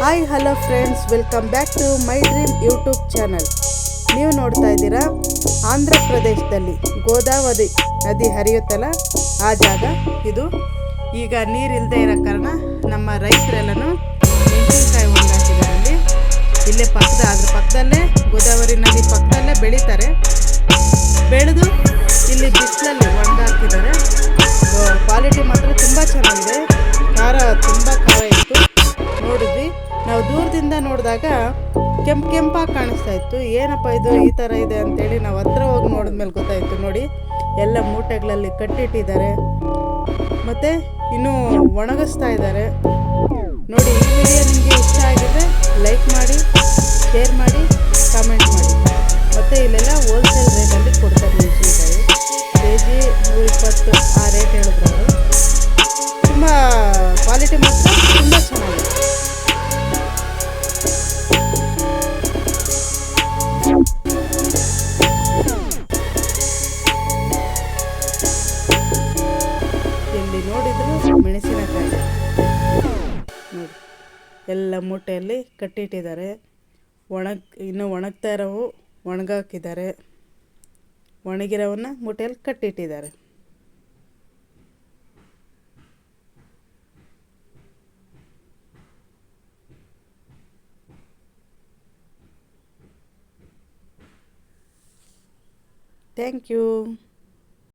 Hi hello friends, welcome back to my dream YouTube channel. ನೀವು ನೋಡ್ತಾ ಇದ್ದೀರಾ ಆಂಧ್ರ ಪ್ರದೇಶದಲ್ಲಿ ಗೋದಾವರಿ ನದಿ ಹರಿಯುತ್ತಲ್ಲ ಆ ಜಾಗ ಇದು. ಈಗ ನೀರಿಲ್ಲದೆ ಇರೋ ಕಾರಣ ನಮ್ಮ ರೈತರೆಲ್ಲನೂ ಮೆಣಸಿನ್ಕಾಯಿ ಒಣಗಾಕಿದ್ದಾರೆ. ಇಲ್ಲೇ ಅದ್ರ ಪಕ್ಕದಲ್ಲೇ ಗೋದಾವರಿ ನದಿ ಪಕ್ಕದಲ್ಲೇ ಬೆಳೀತಾರೆ. ಬೆಳೆದು ಇಲ್ಲಿ ಬಿಸಿಲಲ್ಲಿ ಒಣಗಾಕಿದ್ದಾರೆ. ಕ್ವಾಲಿಟಿ ಮಾತ್ರ ತುಂಬ ಚೆನ್ನಾಗಿದೆ. ಖಾರ ತುಂಬ ಖಾರ ಇತ್ತು. ನೋಡಿದ್ವಿ ನಾವು ದೂರದಿಂದ ನೋಡಿದಾಗ ಕೆಂಪಾಗಿ ಕಾಣಿಸ್ತಾ ಇತ್ತು. ಏನಪ್ಪ ಇದು ಈ ಥರ ಇದೆ ಅಂತೇಳಿ ನಾವು ಹತ್ರ ಹೋಗಿ ನೋಡಿದ್ಮೇಲೆ ಗೊತ್ತಾಯಿತು. ನೋಡಿ, ಎಲ್ಲ ಮೂಟೆಗಳಲ್ಲಿ ಕಟ್ಟಿಟ್ಟಿದ್ದಾರೆ ಮತ್ತು ಇನ್ನೂ ಒಣಗಿಸ್ತಾ ಇದ್ದಾರೆ. ನೋಡಿ, ಈ ವಿಡಿಯೋ ನಿಮಗೆ ಇಷ್ಟ ಆಗಿದ್ರೆ ಲೈಕ್ ಮಾಡಿ, ಶೇರ್ ಮಾಡಿ, ಕಾಮೆಂಟ್ ಮಾಡಿ. ಮತ್ತು ಇಲ್ಲೆಲ್ಲ ಹೋಲ್ಸೇಲ್ ರೇಟಲ್ಲಿ ಕೊಡ್ತಾರೆ ಮೆಣಸಿನ್ಕಾಯಿ. ಕೆಜಿ 120 ಆ ರೇಟ್ ಹೇಳಿದ್ರು ಅವರು. ತುಂಬ ಕ್ವಾಲಿಟಿ ಮಾತ್ರ ತುಂಬ ಚೆನ್ನಾಗಿದೆ. ಎಲ್ಲಿ ನೋಡಿದ್ರು ಮೆಣಸಿನಕಾಯಿ ನೋಡಿ, ಎಲ್ಲ ಮೂಟೆಯಲ್ಲಿ ಕಟ್ಟಿಟ್ಟಿದ್ದಾರೆ. ಇನ್ನೂ ಒಣಗ್ತಾ ಇರೋವು ಒಣಗಾಕಿದ್ದಾರೆ, ಒಣಗಿರೋವನ್ನ ಮೂಟೆಯಲ್ಲಿ ಕಟ್ಟಿಟ್ಟಿದ್ದಾರೆ. Thank you.